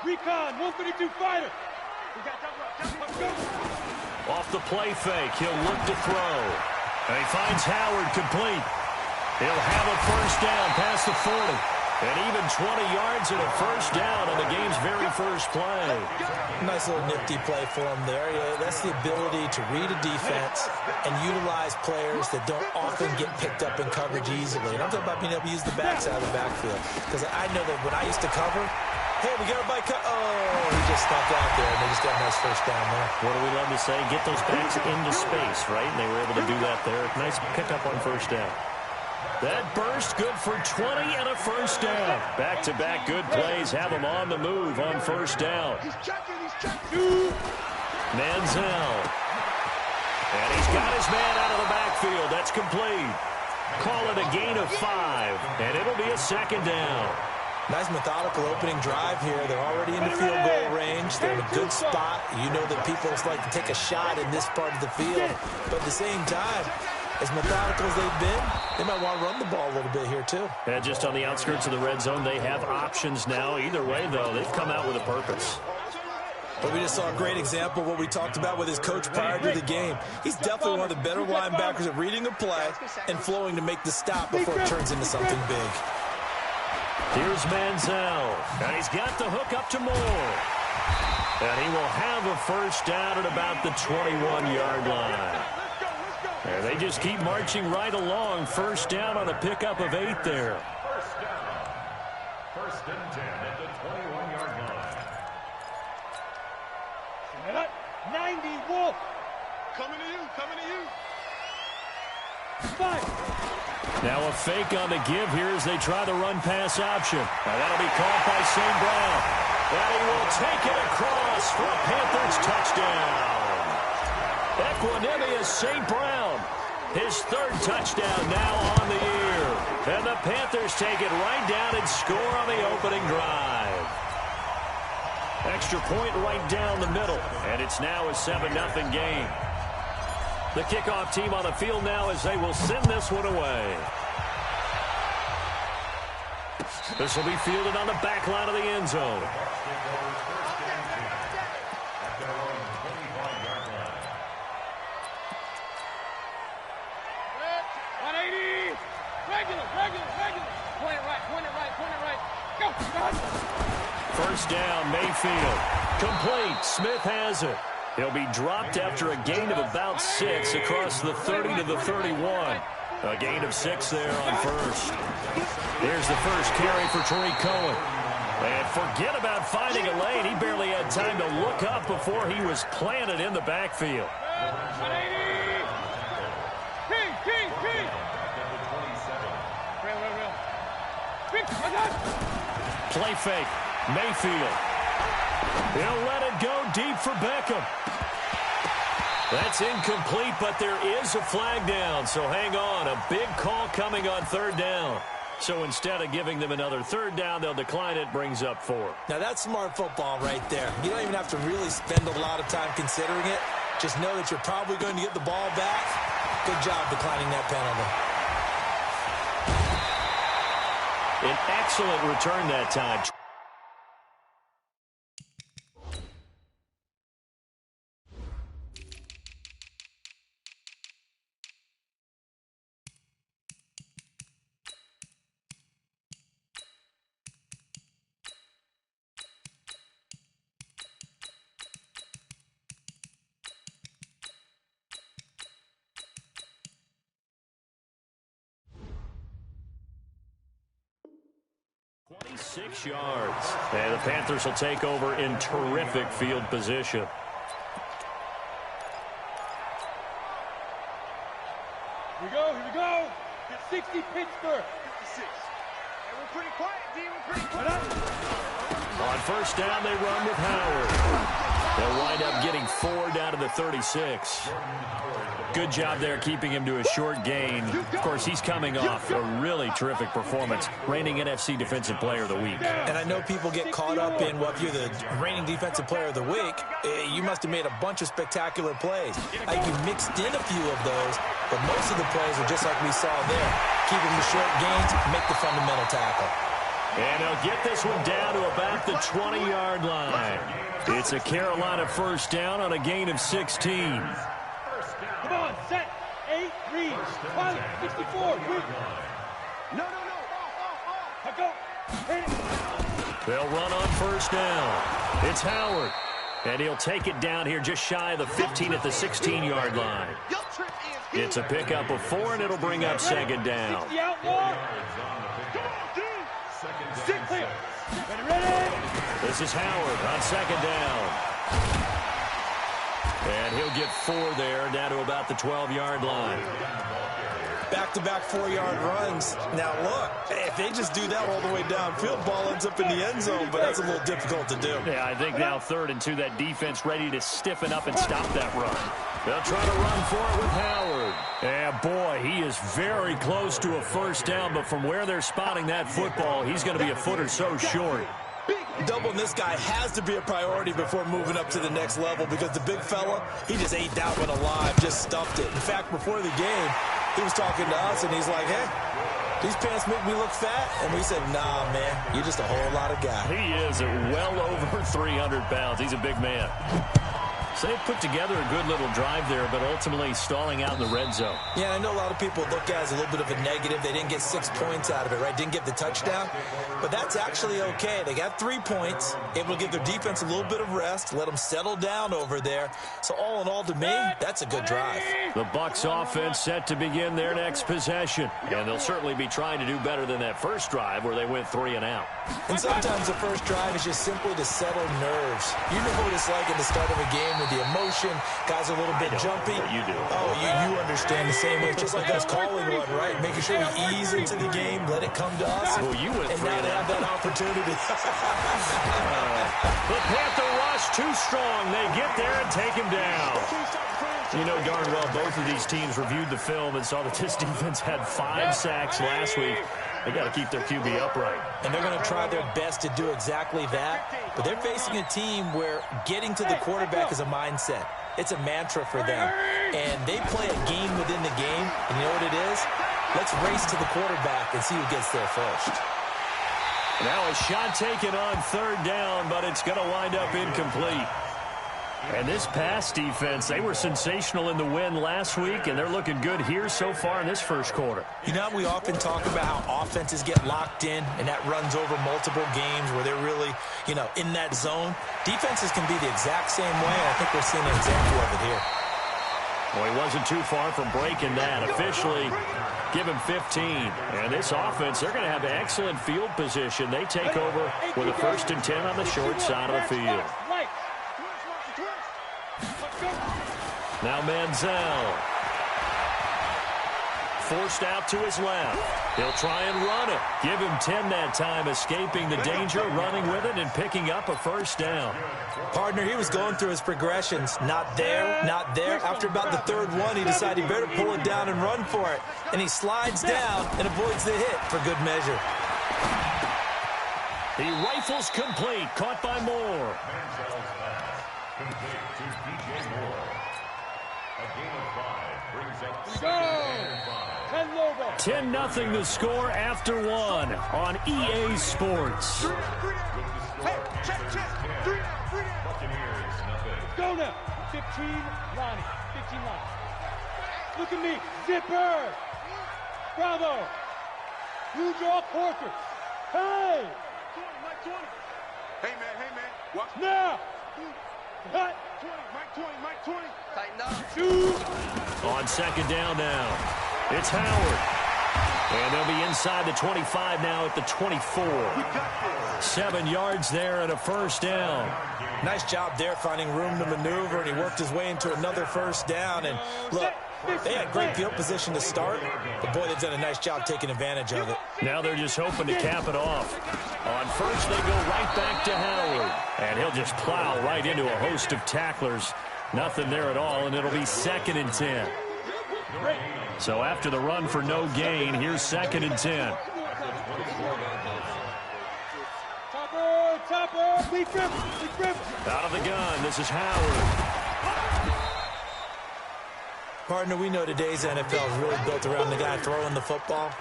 Recon, 132 fighter. Off the play fake, he'll look to throw. And he finds Howard complete. He'll have a first down past the 40. And even 20 yards and a first down on the game's very first play. Nice little nifty play for him there. Yeah, that's the ability to read a defense and utilize players that don't often get picked up in coverage easily. And I'm talking about being able to use the backside of the backfield. Because I know that when I used to cover, hey, we got everybody oh, he just snuck out there, and they just got a nice first down there. What do we love to say? Get those backs into space, right? And they were able to do that there. Nice pickup on first down. That burst good for 20 and a first down. Back-to-back good plays have him on the move on first down. Manziel. And he's got his man out of the backfield. That's complete. Call it a gain of 5, and it'll be a second down. Nice methodical opening drive here. They're already in the field goal range. They're in a good spot. You know that people like to take a shot in this part of the field. But at the same time, as methodical as they've been, they might want to run the ball a little bit here too. And just on the outskirts of the red zone, they have options now. Either way, though, they've come out with a purpose. But we just saw a great example of what we talked about with his coach prior to the game. He's definitely one of the better linebackers at reading a play and flowing to make the stop before it turns into something big. Here's Manziel, and he's got the hook up to Moore. And he will have a first down at about the 21-yard line. And they just keep marching right along. First down on a pickup of 8 there. First and 10 at the 21-yard line. 90 Wolf. Coming to you, coming to you. 5. Now a fake on the give here as they try the run-pass option. Now that'll be caught by St. Brown. And he will take it across for a Panthers touchdown. Equanimous St. Brown. His third touchdown now on the year. And the Panthers take it right down and score on the opening drive. Extra point right down the middle. And it's now a 7-0 game. The kickoff team on the field now as they will send this one away. This will be fielded on the back line of the end zone. First down, Mayfield. Complete. Smith has it. He'll be dropped after a gain of about 6 across the 30 to the 31. A gain of 6 there on first. Here's the first carry for Tariq Cohen. And forget about finding a lane. He barely had time to look up before he was planted in the backfield. Play fake. Mayfield. He'll let it go deep for Beckham. That's incomplete, but there is a flag down, so hang on. A big call coming on third down. So instead of giving them another third down, they'll decline it, brings up 4. Now that's smart football right there. You don't even have to really spend a lot of time considering it. Just know that you're probably going to get the ball back. Good job declining that penalty. An excellent return that time. Yards. And the Panthers will take over in terrific field position. Here we go. Get 60 Pittsburgh. 56. And we're pretty quiet, D. We're pretty quiet. On first down, they run with Howard. They'll wind up getting 4 down to the 36. Good job there keeping him to a short gain. Of course, he's coming off a really terrific performance, reigning NFC Defensive Player of the Week. And I know people get caught up in, well, if you're the reigning Defensive Player of the Week, you must have made a bunch of spectacular plays. I think you mixed in a few of those, but most of the plays are just like we saw there. Keep them to short gains, make the fundamental tackle. And he'll get this one down to about the 20-yard line. It's a Carolina first down on a gain of 16. Come on, set. 8, read. Pilot, 64, read. No. Let go. Hit it. They'll run on first down. It's Howard. And he'll take it down here just shy of the 15 at the 16-yard line. It's a pickup of 4, and it'll bring up second down. 60 outlaw. Sit clear. Ready. This is Howard on second down. And he'll get 4 there, down to about the 12-yard line. Back-to-back 4-yard runs. Now, look, if they just do that all the way downfield, ball ends up in the end zone, but that's a little difficult to do. Yeah, I think now 3rd and 2, that defense ready to stiffen up and stop that run. They'll try to run for it with Howard. And, boy, he is very close to a first down, but from where they're spotting that football, he's going to be a foot or so short. Doubling this guy has to be a priority before moving up to the next level because the big fella, he just ate that one alive, just stuffed it. In fact, before the game, he was talking to us, and he's like, hey, these pants make me look fat? And we said, nah, man, you're just a whole lot of guy. He is well over 300 pounds. He's a big man. So they put together a good little drive there, but ultimately stalling out in the red zone. Yeah, I know a lot of people look at it as a little bit of a negative. They didn't get 6 points out of it, right? Didn't get the touchdown. But that's actually okay. They got 3 points, able to give their defense a little bit of rest, let them settle down over there. So all in all, to me, that's a good drive. The Bucs offense set to begin their next possession. And they'll certainly be trying to do better than that first drive where they went 3 and out. And sometimes the first drive is just simply to settle nerves. You know what it's like at the start of a game with the emotion. Guys are a little bit jumpy. You do. Oh, you understand the same way. It's just like us calling one, right? Making sure we ease into the game, let it come to us. Well, you went and 3 now and they out. have that opportunity. The Panther rush too strong. They get there and take him down. You know darn well both of these teams reviewed the film and saw that this defense had 5 sacks last week. They got to keep their QB upright. And they're going to try their best to do exactly that. But they're facing a team where getting to the quarterback is a mindset. It's a mantra for them. And they play a game within the game. And you know what it is? Let's race to the quarterback and see who gets there first. Now a shot taken on 3rd down, but it's going to wind up incomplete. And this pass defense, they were sensational in the win last week, and they're looking good here so far in this first quarter. You know, we often talk about how offenses get locked in, and that runs over multiple games where they're really, in that zone. Defenses can be the exact same way, and I think we're seeing an example of it here. Well, he wasn't too far from breaking that. Officially, give him 15. And this offense, they're going to have excellent field position. They take over with a 1st and 10 on the short side of the field. Now Manziel. Forced out to his left. He'll try and run it. Give him 10 that time, escaping the danger, running with it, and picking up a first down. Partner, he was going through his progressions. Not there, not there. After about the 3rd one, he decided he better pull it down and run for it. And he slides down and avoids the hit for good measure. He rifles complete, caught by Moore. 10-0 the score after 1 on EA Sports. Hey, check. 3 down. Go now. 15, Lonnie. 15, Lonnie. Look at me. Zipper. Bravo. You draw quarters. Hey. 20, Mike 20. Hey, man. Watch. Now. Cut. 20, Mike 20. Tighten up. Shoot. On second down now. It's Howard. And they'll be inside the 25 now at the 24. 7 yards there and a first down. Nice job there finding room to maneuver, and he worked his way into another first down. And look, they had great field position to start, but boy, they've done a nice job taking advantage of it. Now they're just hoping to cap it off. On first, they go right back to Howard. And he'll just plow right into a host of tacklers. Nothing there at all, and it'll be 2nd and 10. So after the run for no gain, here's 2nd and 10. Topper. Lee Griffin. Out of the gun, this is Howard. Partner, we know today's NFL is really built around the guy throwing the football.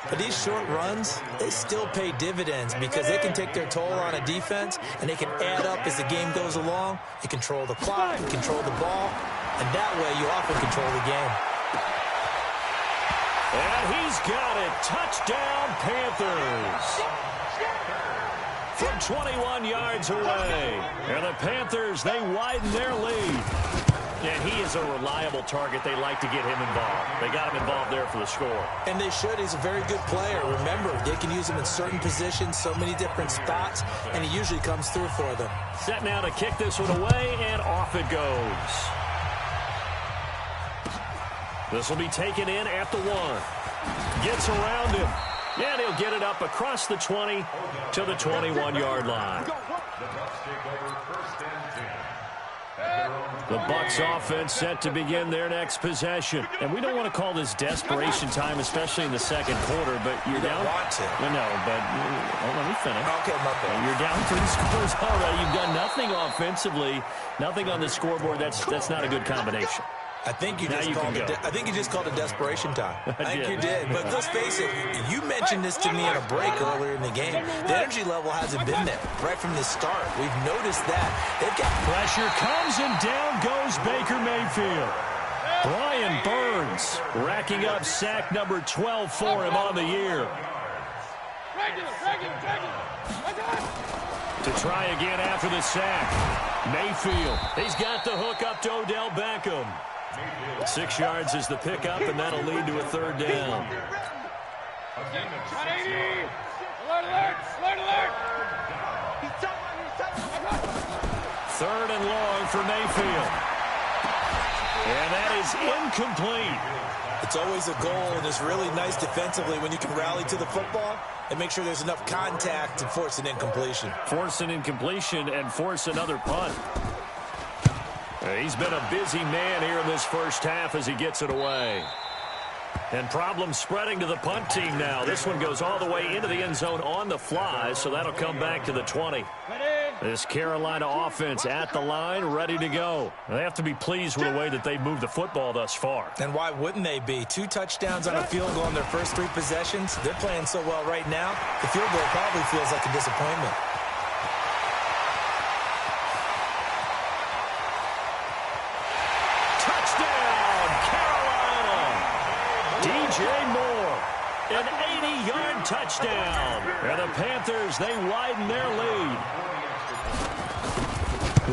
But these short runs, they still pay dividends because they can take their toll on a defense, and they can add up as the game goes along. You control the clock, you control the ball, and that way you often control the game. And he's got it. Touchdown, Panthers. From 21 yards away. And the Panthers, they widen their lead. And he is a reliable target. They like to get him involved. They got him involved there for the score. And they should. He's a very good player. Remember, they can use him in certain positions, so many different spots, and he usually comes through for them. Set now to kick this one away, and off it goes. This will be taken in at the 1. Gets around him. And he'll get it up across the 20 to the 21-yard line. The Bucs offense set to begin their next possession. And we don't want to call this desperation time, especially in the second quarter, but you're down. Want to. No, but let me finish. Okay, my bad. You're down 3 scores already. You've done nothing offensively, nothing on the scoreboard. That's not a good combination. I think you just called it desperation time. I think you did. But let's face it, you mentioned this to me in a break earlier in the game. The energy level hasn't been there right from the start. We've noticed that. They've got pressure comes, and down goes Baker Mayfield. Brian Burns racking up sack number 12 for him on the year. To try again after the sack. Mayfield, he's got the hook up to Odell Beckham. 6 yards is the pickup, and that'll lead to a third down. Third and long for Mayfield. And that is incomplete. It's always a goal, and it's really nice defensively when you can rally to the football and make sure there's enough contact to force an incompletion. Force an incompletion and force another punt. He's been a busy man here in this first half as he gets it away. And problems spreading to the punt team now. This one goes all the way into the end zone on the fly, so that'll come back to the 20. This Carolina offense at the line, ready to go. They have to be pleased with the way that they've moved the football thus far. And why wouldn't they be? 2 touchdowns on a field goal in their first 3 possessions. They're playing so well right now, the field goal probably feels like a disappointment. An 80-yard touchdown. And the Panthers, they widen their lead.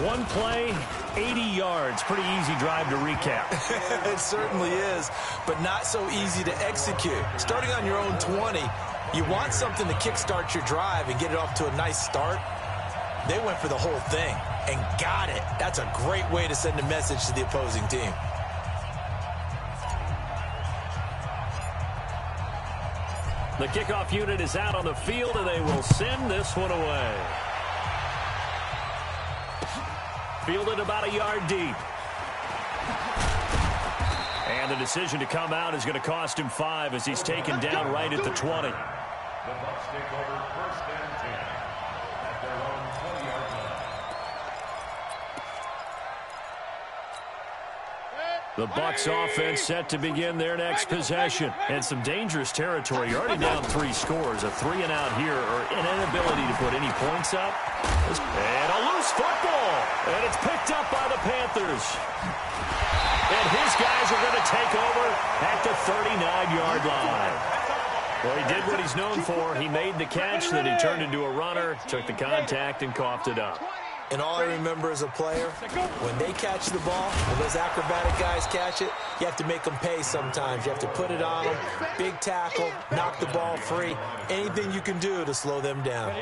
One play, 80 yards. Pretty easy drive to recap. It certainly is, but not so easy to execute. Starting on your own 20, you want something to kickstart your drive and get it off to a nice start. They went for the whole thing and got it. That's a great way to send a message to the opposing team. The kickoff unit is out on the field, and they will send this one away. Fielded about a yard deep. And the decision to come out is going to cost him 5 as he's taken down right at the 20. The Bucs offense set to begin their next possession. And some dangerous territory. You're already down 3 scores. A 3-and-out here, or an inability to put any points up. And a loose football. And it's picked up by the Panthers. And his guys are going to take over at the 39-yard line. Well, he did what he's known for. He made the catch, then he turned into a runner, took the contact, and coughed it up. And all I remember as a player, when they catch the ball, when those acrobatic guys catch it, you have to make them pay sometimes. You have to put it on them, big tackle, knock the ball free, anything you can do to slow them down.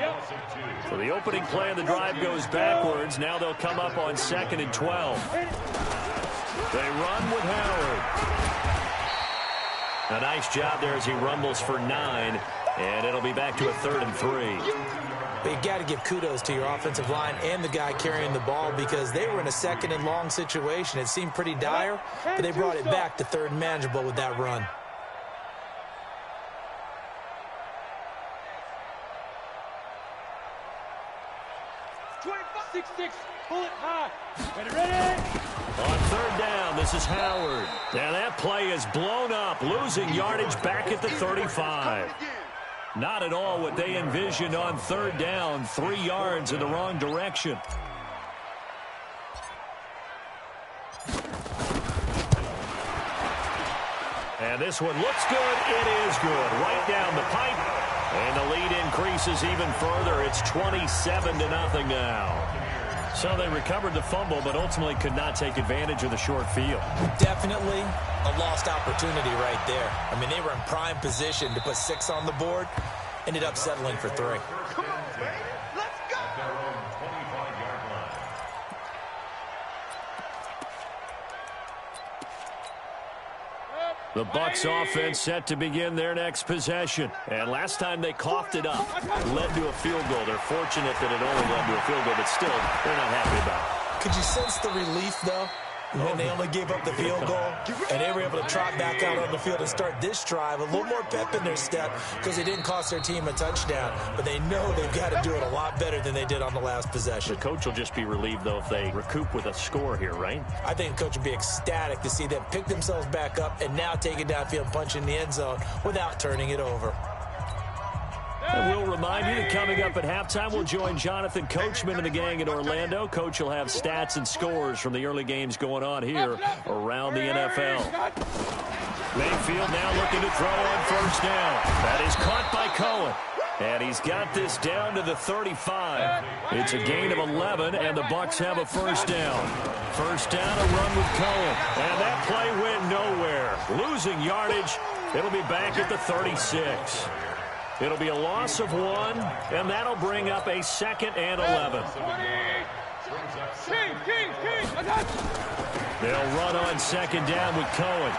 So the opening play of the drive goes backwards. Now they'll come up on 2nd and 12. They run with Howard. A nice job there as he rumbles for 9, and it'll be back to a 3rd and 3. But you got to give kudos to your offensive line and the guy carrying the ball because they were in a 2nd and long situation. It seemed pretty dire, but they brought it back to 3rd and manageable with that run. 6'6", bullet high. Ready? On third down, this is Howard. And that play is blown up, losing yardage back at the 35. Not at all what they envisioned on third down, 3 yards in the wrong direction. And this one looks good. It is good. Right down the pipe. And the lead increases even further. It's 27-0 now. So they recovered the fumble, but ultimately could not take advantage of the short field. Definitely a lost opportunity right there. I mean, they were in prime position to put 6 on the board. Ended up settling for 3. Come on, baby. Let's go. The Bucs offense set to begin their next possession. And last time they coughed it up, led to a field goal. They're fortunate that it only led to a field goal, but still, they're not happy about it. Could you sense the relief, though, when they only gave up the field goal and they were able to trot back out on the field and start this drive? A little more pep in their step because they didn't cost their team a touchdown, but they know they've got to do it a lot better than they did on the last possession. The coach will just be relieved, though, if they recoup with a score here, right? I think the coach would be ecstatic to see them pick themselves back up and now take it downfield and punch in the end zone without turning it over. And we'll remind you that coming up at halftime, we'll join Jonathan Coachman and the gang in Orlando. Coach will have stats and scores from the early games going on here around the NFL. Mayfield now looking to throw on first down. That is caught by Cohen. And he's got this down to the 35. It's a gain of 11, and the Bucs have a first down. First down, a run with Cohen. And that play went nowhere. Losing yardage. It'll be back at the 36. It'll be a loss of 1, and that'll bring up a 2nd and 11. They'll run on second down with Cohen.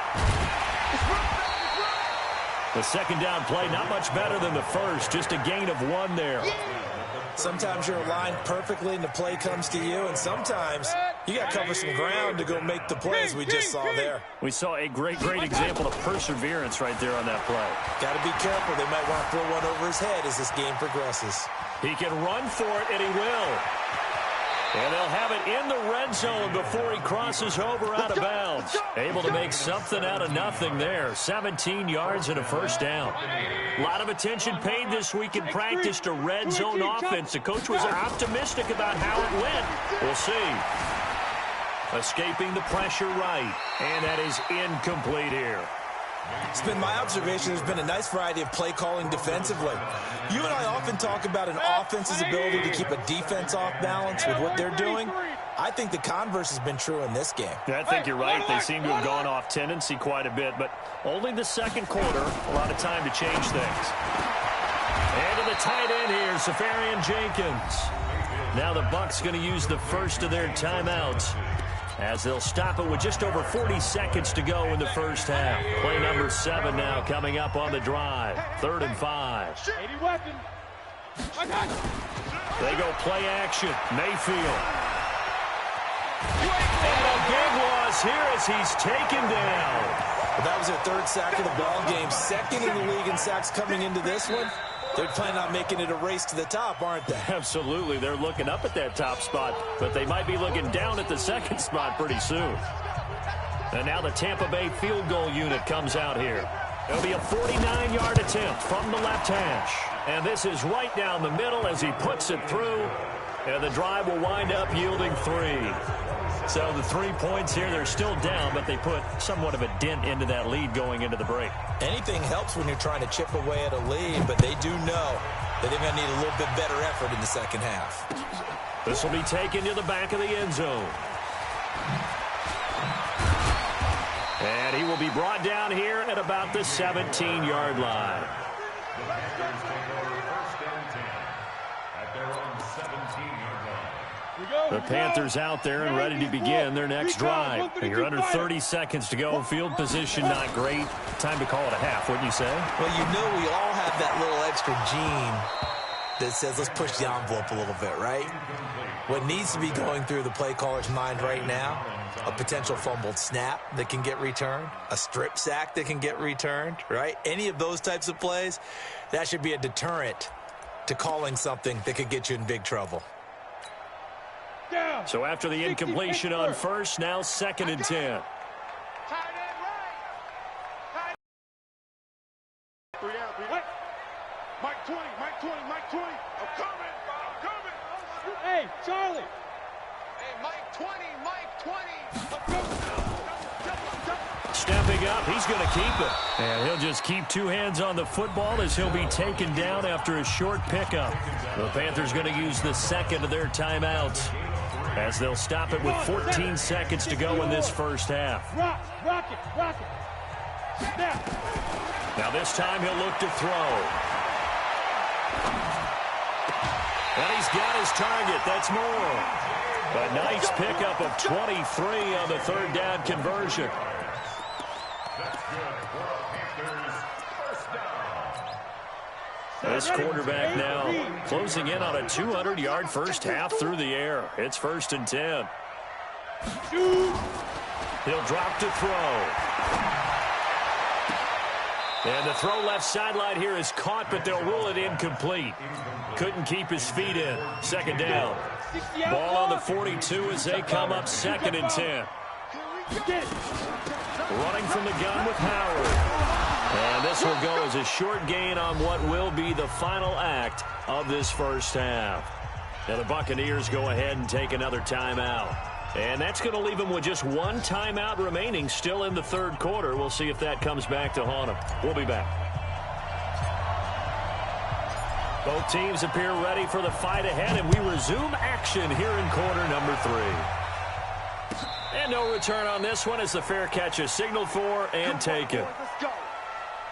The second down play, not much better than the first, just a gain of 1 there. Sometimes you're aligned perfectly and the play comes to you, and sometimes you got to cover some ground to go make the plays we just saw there. We saw a great example of perseverance right there on that play. Got to be careful. They might want to throw one over his head as this game progresses. He can run for it, and he will. And they'll have it in the red zone before he crosses over out of bounds. Able to make something out of nothing there. 17 yards and a first down. A lot of attention paid this week in practice to red zone offense. The coach was optimistic about how it went. We'll see. Escaping the pressure right. And that is incomplete here. It's been my observation there's been a nice variety of play calling defensively. You and I often talk about an offense's ability to keep a defense off balance with what they're doing. I think the converse has been true in this game. I think you're right. They seem to have gone off tendency quite a bit, but only the second quarter, a lot of time to change things. And to the tight end here, Safarian Jenkins. Now the Bucs going to use the first of their timeouts, as they'll stop it with just over 40 seconds to go in the first half. Play number 7 now coming up on the drive. 3rd and 5. They go play action. Mayfield. And a big loss here as he's taken down. Well, that was their 3rd sack of the ball game. 2nd in the league in sacks coming into this one. They're planning on making it a race to the top, aren't they? Absolutely. They're looking up at that top spot, but they might be looking down at the 2nd spot pretty soon. And now the Tampa Bay field goal unit comes out here. It'll be a 49-yard attempt from the left hash. And this is right down the middle as he puts it through. And the drive will wind up yielding 3. So the 3 points here, they're still down, but they put somewhat of a dent into that lead going into the break. Anything helps when you're trying to chip away at a lead, but they do know that they're going to need a little bit better effort in the second half. This will be taken to the back of the end zone. And he will be brought down here at about the 17-yard line. The Panthers out there and ready to begin their next drive. You're under 30 seconds to go. Field position not great. Time to call it a half, wouldn't you say? Well, you know we all have that little extra gene that says let's push the envelope a little bit, right? What needs to be going through the play caller's mind right now, a potential fumbled snap that can get returned, a strip sack that can get returned, right? Any of those types of plays, that should be a deterrent to calling something that could get you in big trouble. So after the incompletion on first, now 2nd and 10. Mike 20, Mike 20, Mike 20. I'm coming. Hey, Charlie. Hey, Mike 20, Mike 20. Stepping up, he's going to keep it. And he'll just keep 2 hands on the football as he'll be taken down after a short pickup. The Panthers going to use the 2nd of their timeouts as they'll stop it with 14 seconds to go in this first half. Rock it. Snap. Now this time he'll look to throw. And he's got his target. That's more. A nice pickup of 23 on the 3rd down conversion. This quarterback now closing in on a 200-yard first half through the air. It's 1st and 10. He'll drop to throw. And the throw left sideline here is caught, but they'll rule it incomplete. Couldn't keep his feet in. 2nd down. Ball on the 42 as they come up 2nd and 10. Running from the gun with Howard. And this will go as a short gain on what will be the final act of this first half. Now the Buccaneers go ahead and take another timeout. And that's going to leave them with just 1 timeout remaining still in the 3rd quarter. We'll see if that comes back to haunt them. We'll be back. Both teams appear ready for the fight ahead, and we resume action here in quarter number 3. And no return on this one as the fair catch is signaled for and taken.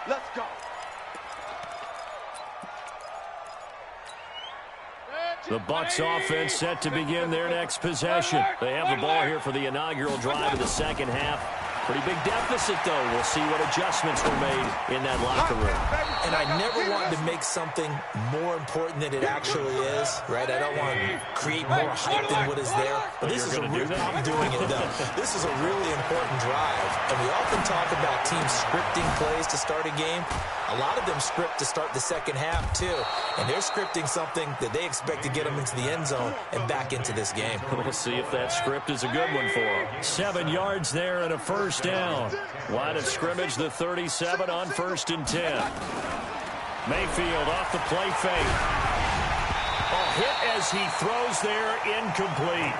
Let's go. The Bucs offense set to begin their next possession. They have the ball here for the inaugural drive of the 2nd half. Pretty big deficit, though. We'll see what adjustments were made in that locker room. And I never wanted to make something more important than it actually is, right? I don't want to create more hype than what is there. But this is I'm doing it, though. This is a really important drive. And we often talk about teams scripting plays to start a game. A lot of them script to start the 2nd half, too. And they're scripting something that they expect to get them into the end zone and back into this game. We'll see if that script is a good one for them. 7 yards there and a first down. Line of scrimmage, the 37 on 1st and 10. Mayfield off the play fake. A hit as he throws there, incomplete.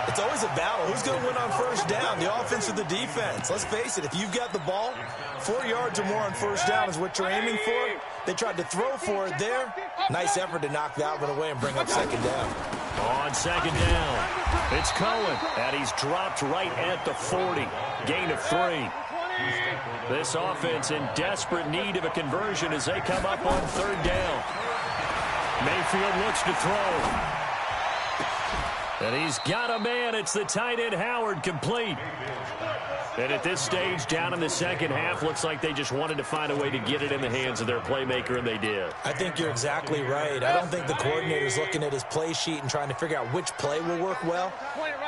It's always a battle. Who's going to win on 1st down, the offense or the defense? Let's face it, if you've got the ball, 4 yards or more on 1st down is what you're aiming for. They tried to throw for it there. Nice effort to knock that one away and bring up 2nd down. On 2nd down, it's Cohen, and he's dropped right at the 40. Gain of 3. This offense in desperate need of a conversion as they come up on 3rd down. Mayfield looks to throw. And he's got a man. It's the tight end Howard, complete. And at this stage, down in the 2nd half, looks like they just wanted to find a way to get it in the hands of their playmaker, and they did. I think you're exactly right. I don't think the coordinator's looking at his play sheet and trying to figure out which play will work well.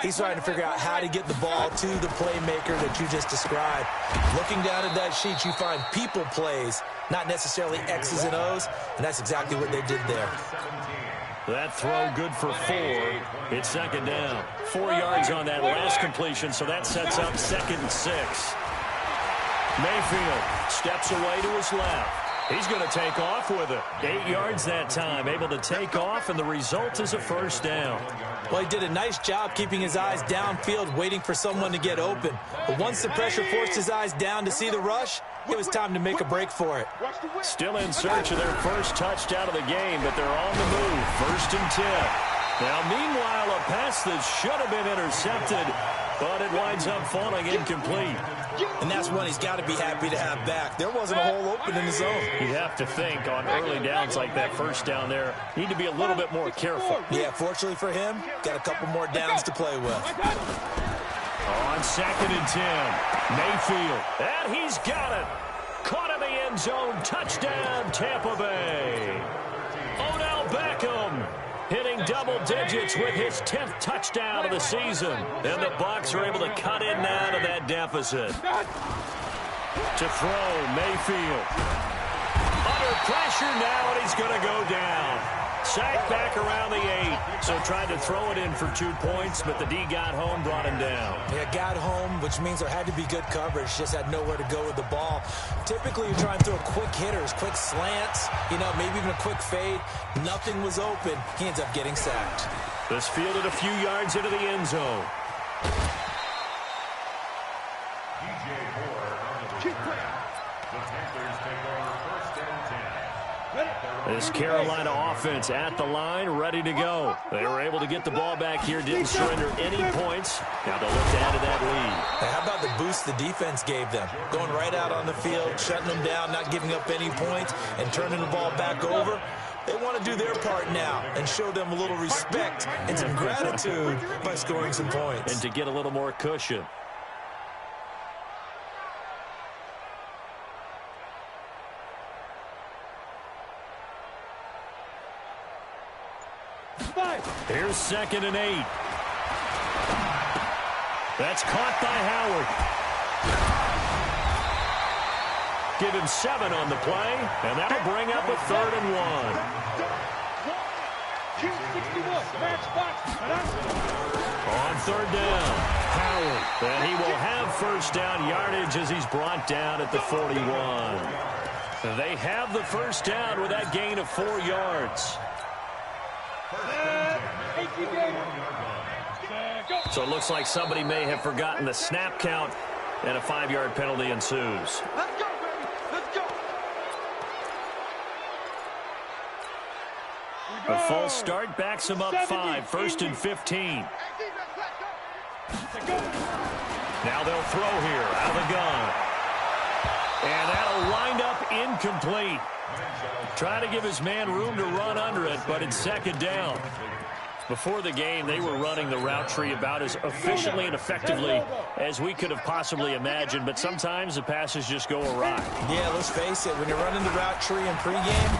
He's trying to figure out how to get the ball to the playmaker that you just described. Looking down at that sheet, you find people plays, not necessarily X's and O's, and that's exactly what they did there. That throw good for 4. It's 2nd down. 4 yards on that last completion, so that sets up 2nd and 6. Mayfield steps away to his left. He's going to take off with it. 8 yards that time, able to take off, and the result is a 1st down. Well, he did a nice job keeping his eyes downfield, waiting for someone to get open. But once the pressure forced his eyes down to see the rush, it was time to make a break for it. Still in search of their first touchdown of the game, but they're on the move. 1st and 10. Now, meanwhile, a pass that should have been intercepted, but it winds up falling incomplete. And that's one he's got to be happy to have back. There wasn't a hole open in the zone. You'd have to think on early downs like that 1st down there, need to be a little bit more careful. Yeah, fortunately for him, got a couple more downs to play with. On 2nd and 10, Mayfield, and he's got it. Caught in the end zone, touchdown, Tampa Bay. Odell Beckham hitting double digits with his 10th touchdown of the season. And the Bucs are able to cut in now to that deficit. To throw, Mayfield. Under pressure now, and he's going to go down. sack back around the 8. So tried to throw it in for 2 points, but the D got home, brought him down. Yeah, got home, which means there had to be good coverage. Just had nowhere to go with the ball. Typically, you're trying to throw quick hitters, quick slants, maybe even a quick fade. Nothing was open. He ends up getting sacked. This fielded a few yards into the end zone. This Carolina offense at the line, ready to go. They were able to get the ball back here, didn't surrender any points. Now they'll look to add to that lead. How about the boost the defense gave them? Going right out on the field, shutting them down, not giving up any points, and turning the ball back over. They want to do their part now and show them a little respect and some gratitude by scoring some points. And to get a little more cushion. Here's 2nd and 8. That's caught by Howard. Give him 7 on the play, and that'll bring up a 3rd and 1. On 3rd down, Howard. And he will have 1st down yardage as he's brought down at the 41. They have the 1st down with that gain of 4 yards. So it looks like somebody may have forgotten the snap count, and a 5-yard penalty ensues. Let's go, baby. Let's go. A false start backs him up 5, 1st and 15. Now they'll throw here out of the gun. And that'll wind up incomplete. Try to give his man room to run under it, but it's 2nd down. Before the game, they were running the route tree about as efficiently and effectively as we could have possibly imagined, but sometimes the passes just go awry. Yeah, let's face it, when you're running the route tree in pregame,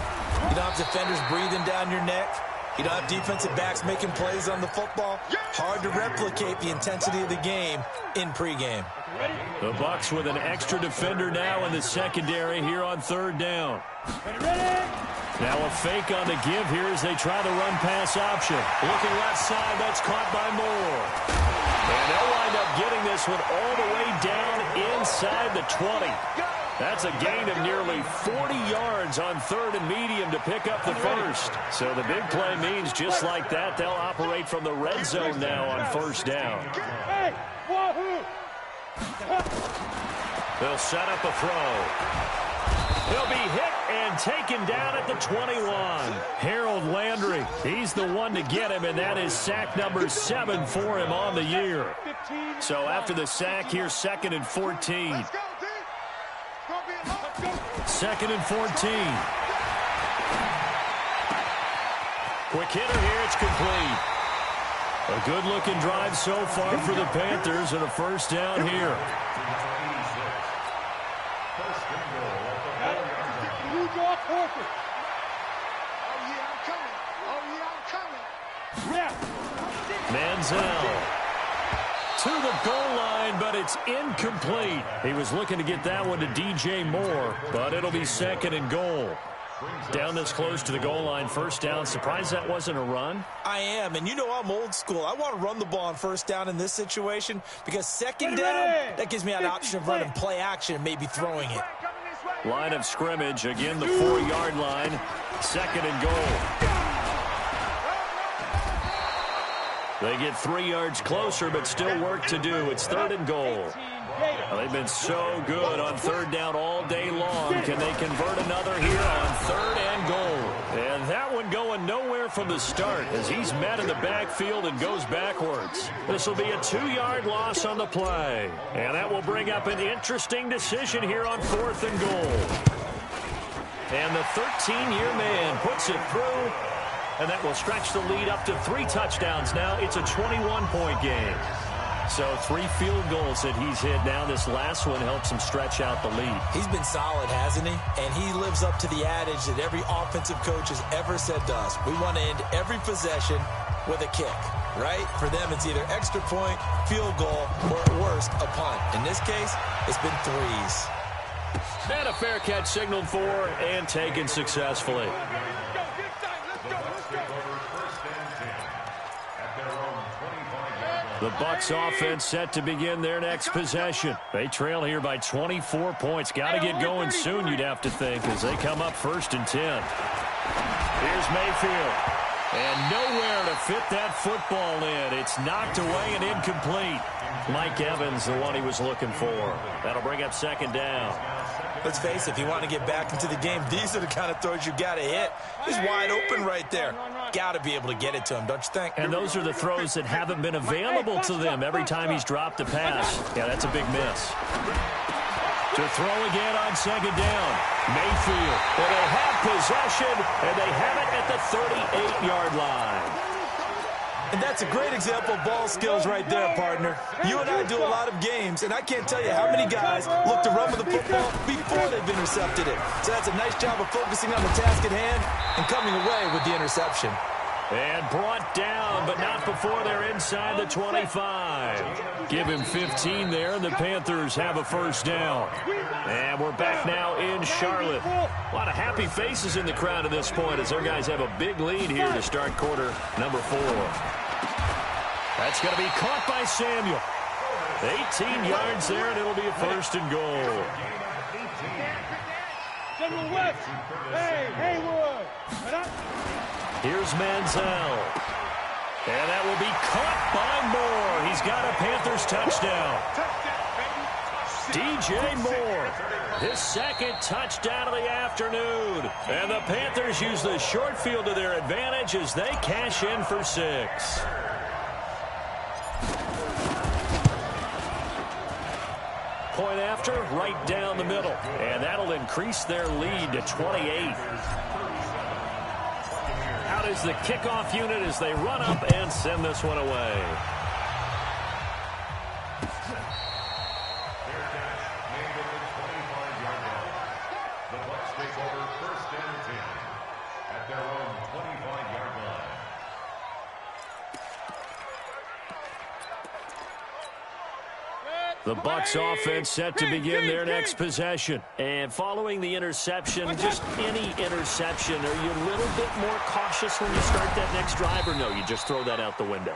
you don't have defenders breathing down your neck. You don't have defensive backs making plays on the football. Hard to replicate the intensity of the game in pregame. The Bucs with an extra defender now in the secondary here on 3rd down. Now a fake on the give here as they try the run-pass option. Looking left side, that's caught by Moore. And they'll wind up getting this one all the way down inside the 20. That's a gain of nearly 40 yards on 3rd and medium to pick up the 1st. So the big play means just like that, they'll operate from the red zone now on 1st down. They'll set up a throw. He'll be hit and taken down at the 21. Harold Landry, he's the one to get him, and that is sack number 7 for him on the year. So after the sack, here's 2nd and 14. 2nd and 14. Quick hitter here, it's complete. A good-looking drive so far for the Panthers, and a 1st down here. Manziel to the goal line, but it's incomplete. He was looking to get that one to DJ Moore, but it'll be 2nd and goal. Down this close to the goal line, 1st down. Surprised that wasn't a run? I am, and I'm old school. I want to run the ball on 1st down in this situation because 2nd down, that gives me an option of running play action and maybe throwing it. Line of scrimmage, again the 4-yard line, 2nd and goal. They get 3 yards closer, but still work to do. It's 3rd and goal. Well, they've been so good on 3rd down all day long. Can they convert another here on 3rd and goal? And that one going nowhere from the start as he's met in the backfield and goes backwards. This will be a 2-yard loss on the play. And that will bring up an interesting decision here on 4th and goal. And the 13-year man puts it through. And that will stretch the lead up to 3 touchdowns now. It's a 21-point game. So 3 field goals that he's hit now. This last one helps him stretch out the lead. He's been solid, hasn't he? And he lives up to the adage that every offensive coach has ever said to us. We want to end every possession with a kick, right? For them, it's either extra point, field goal, or at worst, a punt. In this case, it's been 3s. And a fair catch signaled for and taken successfully. The Bucs offense set to begin their next possession. They trail here by 24 points. Got to get going soon, you'd have to think, as they come up 1st and 10. Here's Mayfield. And nowhere to fit that football in. It's knocked away and incomplete. Mike Evans, the one he was looking for. That'll bring up 2nd down. Let's face it, if you want to get back into the game, these are the kind of throws you got to hit. He's wide open right there. Got to be able to get it to him, don't you think? And those are the throws that haven't been available to them every time he's dropped a pass. Yeah, that's a big miss. To throw again on 2nd down. Mayfield. Well, they have possession, and they have it at the 38-yard line. And that's a great example of ball skills right there, partner. You and I do a lot of games, and I can't tell you how many guys look to run with the football before they've intercepted it. So that's a nice job of focusing on the task at hand and coming away with the interception. And brought down, but not before they're inside the 25. Give him 15 there, and the Panthers have a 1st down. And we're back now in Charlotte. A lot of happy faces in the crowd at this point as their guys have a big lead here to start quarter number 4. That's going to be caught by Samuel. 18 yards there, and it'll be a 1st and goal. General West. Hey, Haywood. Here's Manziel. And that will be caught by Moore. He's got a Panthers touchdown. DJ Moore, his 2nd touchdown of the afternoon. And the Panthers use the short field to their advantage as they cash in for 6. Point after, right down the middle. And that'll increase their lead to 28. Out is the kickoff unit as they run up and send this one away. The Bucs take over 1st and 10 at their own 25-yard line. The Bucs offense set to begin their next possession. And following the interception, just any interception, are you a little bit more cautious when you start that next drive, or no, you just throw that out the window?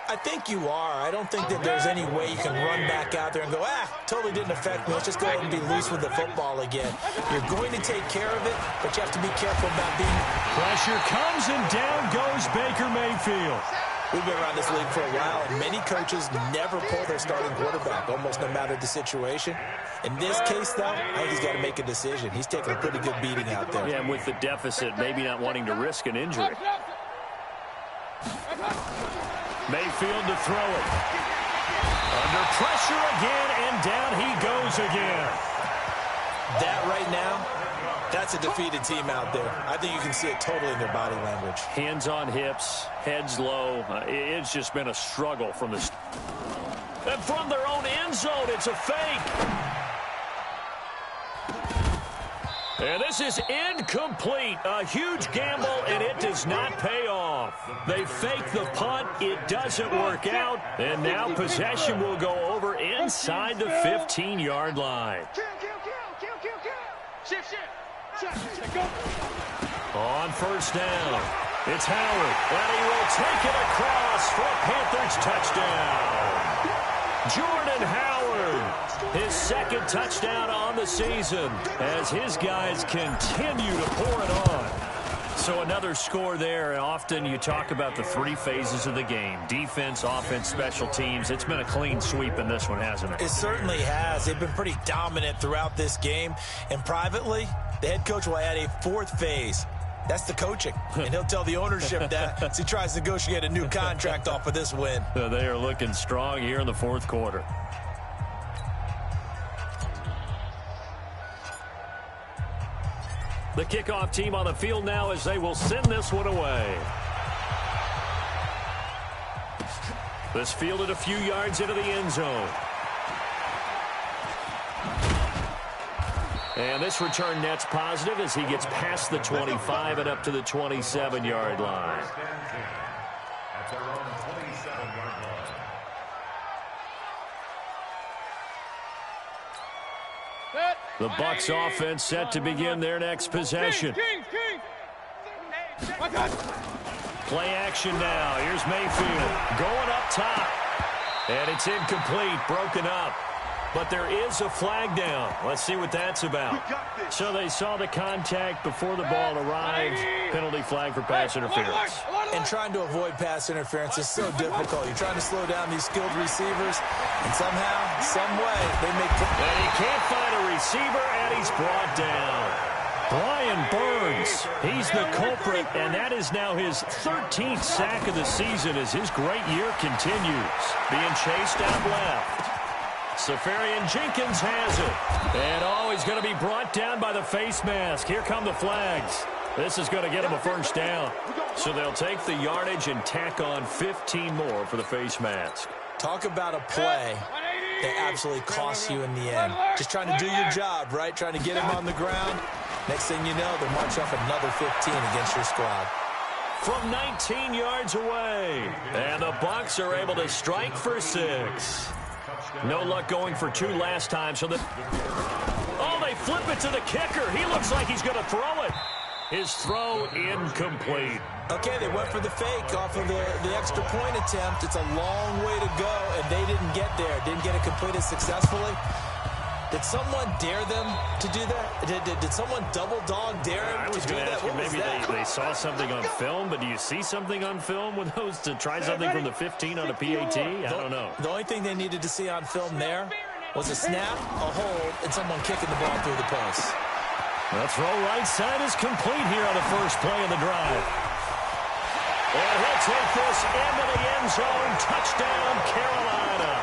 I think you are. I don't think that there's any way you can run back out there and go, totally didn't affect me. Let's just go ahead and be loose with the football again. You're going to take care of it, but you have to be careful about being... Pressure comes, and down goes Baker Mayfield. We've been around this league for a while, and many coaches never pull their starting quarterback, almost no matter the situation. In this case, though, I think he's got to make a decision. He's taking a pretty good beating out there. Yeah, and with the deficit, maybe not wanting to risk an injury. Mayfield to throw it. Under pressure again, and down he goes again. That right now, that's a defeated team out there. I think you can see it totally in their body language. Hands on hips, heads low. It's just been a struggle from the... And from their own end zone, it's a fake. And this is incomplete. A huge gamble, and it does not pay off. They fake the punt. It doesn't work out. And now possession will go over inside the 15-yard line. On 1st down, it's Howard, and he will take it across for a Panthers touchdown. Jordan Howard, his 2nd touchdown on the season as his guys continue to pour it on. So another score there, and often you talk about the 3 phases of the game: defense, offense, special teams. It's been a clean sweep in this one, hasn't it? It certainly has. They've been pretty dominant throughout this game. And privately, the head coach will add a 4th phase. That's the coaching. And he'll tell the ownership that as he tries to negotiate a new contract off of this win. They are looking strong here in the 4th quarter. The kickoff team on the field now as they will send this one away. This fielded a few yards into the end zone. And this return net's positive as he gets past the 25 and up to the 27-yard line. At their own 27-yard line. The Bucs offense set to begin their next possession. Play action now. Here's Mayfield going up top. And it's incomplete, broken up. But there is a flag down. Let's see what that's about. So they saw the contact before the ball arrived. Penalty flag for pass interference. And trying to avoid pass interference is so difficult. You're trying to slow down these skilled receivers, and somehow, some way, they make... And he can't find a receiver, and he's brought down. Brian Burns, he's the culprit, and that is now his 13th sack of the season as his great year continues. Being chased out left. Safarian Jenkins has it. And, he's going to be brought down by the face mask. Here come the flags. This is going to get him a first down. So they'll take the yardage and tack on 15 more for the face mask. Talk about a play that absolutely costs you in the end. Just trying to do your job, right? Trying to get him on the ground. Next thing you know, they'll march off another 15 against your squad. From 19 yards away. And the Bucs are able to strike for 6. No luck going for 2 last time. So they flip it to the kicker. He looks like he's going to throw it. His throw incomplete. Okay, they went for the fake off of the extra point attempt. It's a long way to go, and they didn't get there. Didn't get it completed successfully. Did someone dare them to do that? Did someone double dog dare him to do that? What maybe they saw something on film, but do you see something on film with those to try something from the 15 on a PAT? I don't know. The only thing they needed to see on film there was a snap, a hold, and someone kicking the ball through the post. The throw right side is complete here on the first play of the drive. And he'll take this into the end zone. Touchdown, Carolina.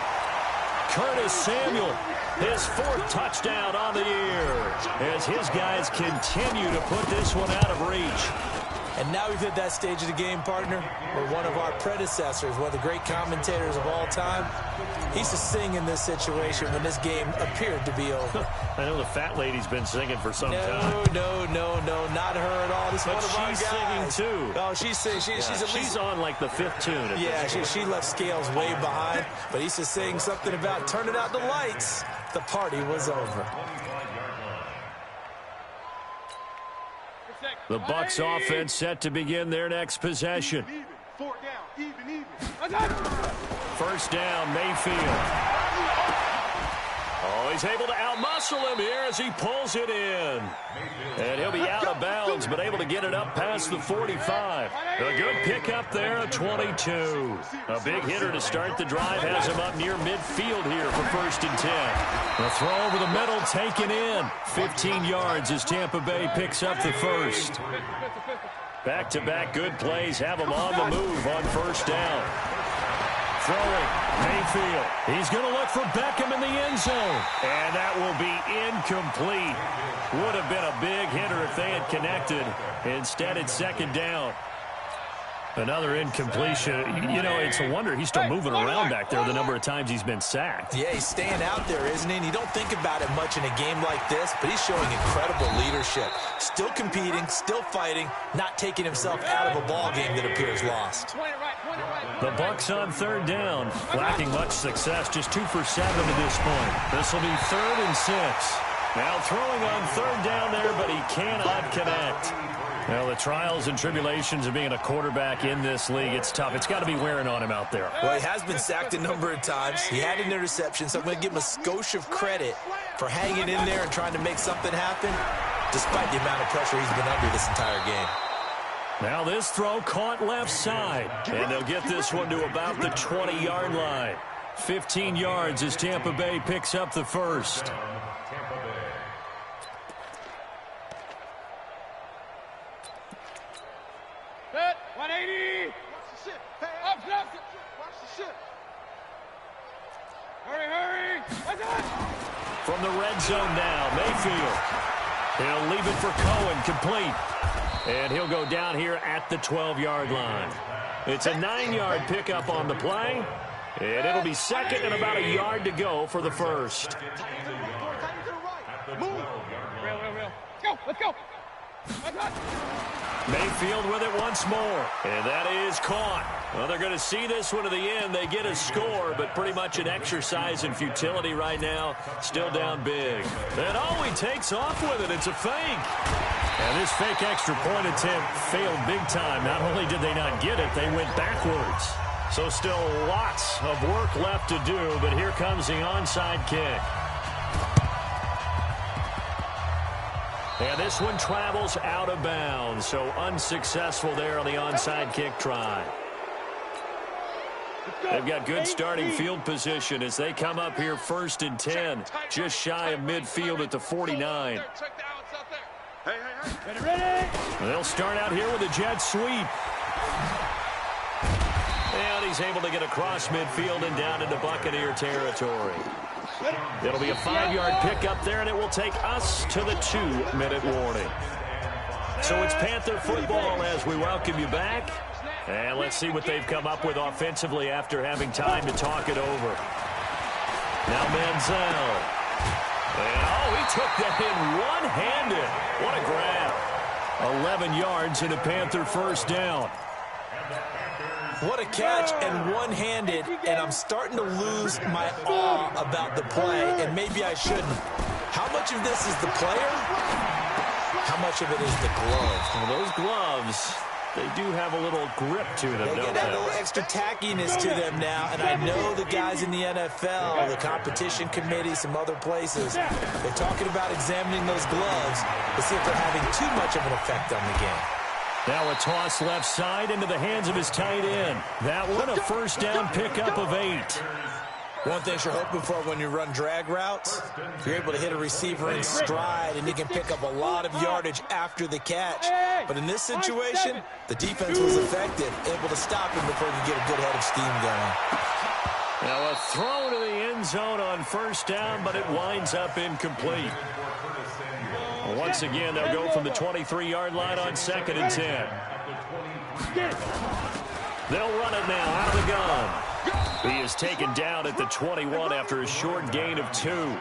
Curtis Samuel, his 4th touchdown on the year, as his guys continue to put this one out of reach. And now we've hit that stage of the game, partner, where one of our predecessors, one of the great commentators of all time, he used to sing in this situation when this game appeared to be over. I know the fat lady's been singing for some time. No, not her at all. This is one of our guys. She's singing too. Oh, she's singing. She's on like the 5th tune. Yeah, she left Scales way behind, but he used to sing something about turning out the lights. The party was over. The Bucs offense set to begin their next possession. First down, Mayfield. He's able to outmuscle him here as he pulls it in. And he'll be out of bounds, but able to get it up past the 45. A good pickup there, a 22. A big hitter to start the drive has him up near midfield here for 1st and 10. The throw over the middle taken in. 15 yards as Tampa Bay picks up the first. Back-to-back good plays have him on the move on first down. Throwing, Mayfield. He's going to look for Beckham in the end zone. And that will be incomplete. Would have been a big hitter if they had connected. Instead, it's 2nd down. Another incompletion. You know, it's a wonder he's still moving around back there the number of times he's been sacked. Yeah, he's staying out there, isn't he? And you don't think about it much in a game like this, but he's showing incredible leadership. Still competing, still fighting, not taking himself out of a ball game that appears lost. The Bucs on 3rd down, lacking much success, just 2 for 7 to this point. This will be 3rd and 6. Now throwing on 3rd down there, but he cannot connect. Well, the trials and tribulations of being a quarterback in this league, it's tough. It's got to be wearing on him out there. Well, he has been sacked a number of times. He had an interception, so I'm going to give him a skosh of credit for hanging in there and trying to make something happen, despite the amount of pressure he's been under this entire game. Now this throw caught left side, and they'll get this one to about the 20-yard line. 15 yards as Tampa Bay picks up the first. Set, 180. Watch the ship. Hurry. From the red zone now, Mayfield. He'll leave it for Cohen, complete. And he'll go down here at the 12-yard line. It's a 9-yard pickup on the play. And it'll be 2nd and about a yard to go for the first. Move. Real. Let's go. Mayfield with it once more. And that is caught. Well, they're going to see this one to the end. They get a score, but pretty much an exercise in futility right now. Still down big. And he takes off with it. It's a fake. And this fake extra point attempt failed big time. Not only did they not get it, they went backwards. So still lots of work left to do, but here comes the onside kick. And this one travels out of bounds, so unsuccessful there on the onside kick try. They've got good starting field position as they come up here 1st and 10, just shy of midfield at the 49. They'll start out here with a jet sweep. And he's able to get across midfield and down into Buccaneer territory. It'll be a 5-yard pickup there, and it will take us to the 2-minute warning. So it's Panther football as we welcome you back. And let's see what they've come up with offensively after having time to talk it over. Now Manziel. And, oh, he took that in one-handed. What a grab. 11 yards and a Panther first down. What a catch and one-handed, and I'm starting to lose my awe about the play, and maybe I shouldn't. How much of this is the player? How much of it is the glove? Well, those gloves, they do have a little grip to them, they don't get they? a little extra tackiness to them now, and I know the guys in the NFL, the competition committee, some other places, they're talking about examining those gloves to see if they're having too much of an effect on the game. Now a toss left side into the hands of his tight end. That one a first down pickup of 8. One thing you're hoping for when you run drag routes, you're able to hit a receiver in stride and he can pick up a lot of yardage after the catch. But in this situation, the defense was effective, able to stop him before he could get a good head of steam going. Now a throw to the end zone on first down, but it winds up incomplete. Once again, they'll go from the 23-yard line on 2nd and 10. They'll run it now out of the gun. He is taken down at the 21 after a short gain of 2.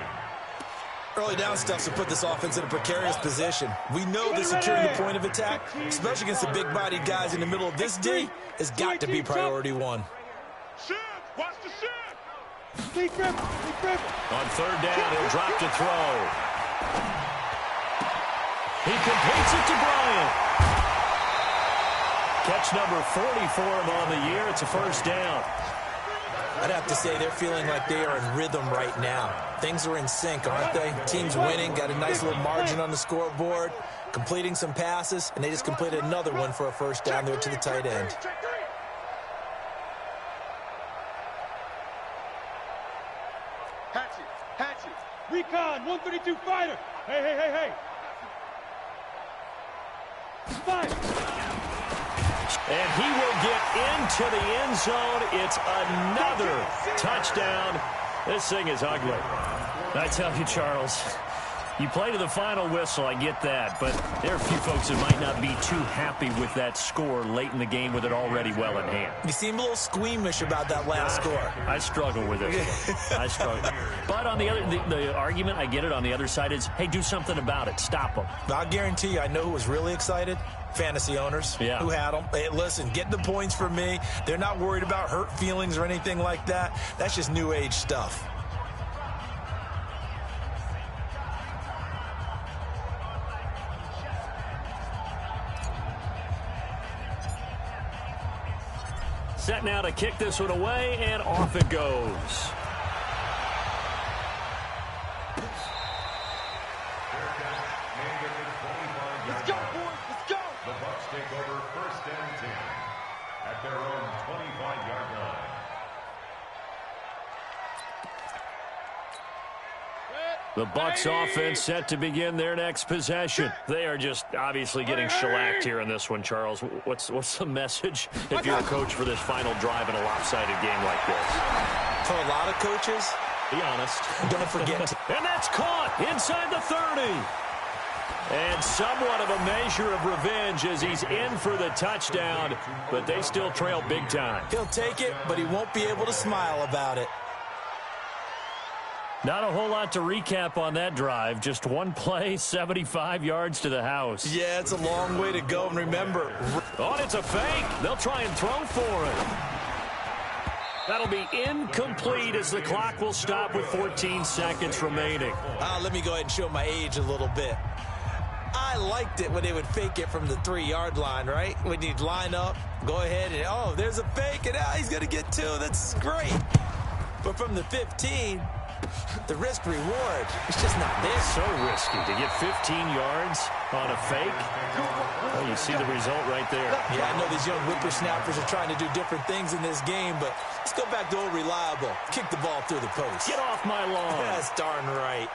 Early down stuff to put this offense in a precarious position. We know that securing the point of attack, especially against the big-bodied guys in the middle of this D, has got to be priority 1. Watch the shit. On 3rd down, he'll drop to throw. He completes it to Bryant. Catch number 40 for him on the year. It's a first down. I'd have to say they're feeling like they are in rhythm right now. Things are in sync, aren't they? Team's winning, got a nice little margin on the scoreboard, completing some passes, and they just completed another one for a first down there to the tight end. Hatchet. Recon, 132 fighter. Hey. Fight. And he will get into the end zone. It's another touchdown. This thing is ugly. I tell you, Charles, you play to the final whistle, I get that, but there are a few folks that might not be too happy with that score late in the game with it already well in hand. You seem a little squeamish about that last score. I struggle with it. I struggle. But on the argument, I get it, on the other side is, hey, do something about it. Stop them. I'll guarantee you, I know who was really excited. Fantasy owners who had them. Hey, listen, get the points for me. They're not worried about hurt feelings or anything like that. That's just new age stuff. Set now to kick this one away, and off it goes. Let's go, boys. Let's go. The Bucs take over 1st and 10 at their own 25-yard line. The Bucs offense set to begin their next possession. They are just obviously getting shellacked here in this one, Charles. What's the message if you're a coach for this final drive in a lopsided game like this? For a lot of coaches, be honest. Don't forget. And that's caught inside the 30. And somewhat of a measure of revenge as he's in for the touchdown, but they still trail big time. He'll take it, but he won't be able to smile about it. Not a whole lot to recap on that drive. Just one play, 75 yards to the house. Yeah, it's a long way to go. And remember, oh, it's a fake. They'll try and throw for it. That'll be incomplete as the clock will stop with 14 seconds remaining. let me go ahead and show my age a little bit. I liked it when they would fake it from the 3-yard line, right? When you'd line up, go ahead, and, oh, there's a fake, and he's going to get 2. That's great. But from the 15, the risk-reward, it's just not there. So risky to get 15 yards on a fake. Well, you see the result right there. Yeah, I know these young whippersnappers are trying to do different things in this game, but let's go back to old reliable. Kick the ball through the post. Get off my lawn. That's darn right.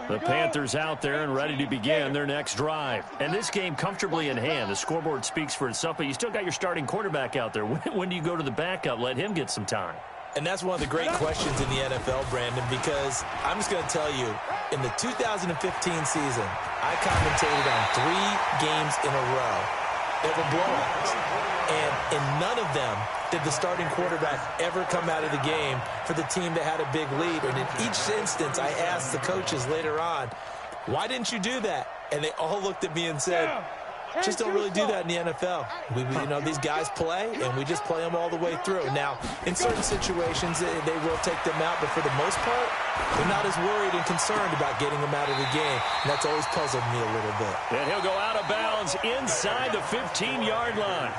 The Panthers out there and ready to begin their next drive. And this game comfortably in hand. The scoreboard speaks for itself, but you still got your starting quarterback out there. When do you go to the backup? Let him get some time. And that's one of the great questions in the NFL, Brandon, because I'm just going to tell you, in the 2015 season, I commentated on 3 games in a row. They were blowouts. And in none of them did the starting quarterback ever come out of the game for the team that had a big lead. And in each instance, I asked the coaches later on, why didn't you do that? And they all looked at me and said, just don't really do that in the NFL. These guys play, and we just play them all the way through. Now, in certain situations, they will take them out, but for the most part, they're not as worried and concerned about getting them out of the game. And that's always puzzled me a little bit. And he'll go out of bounds inside the 15-yard line.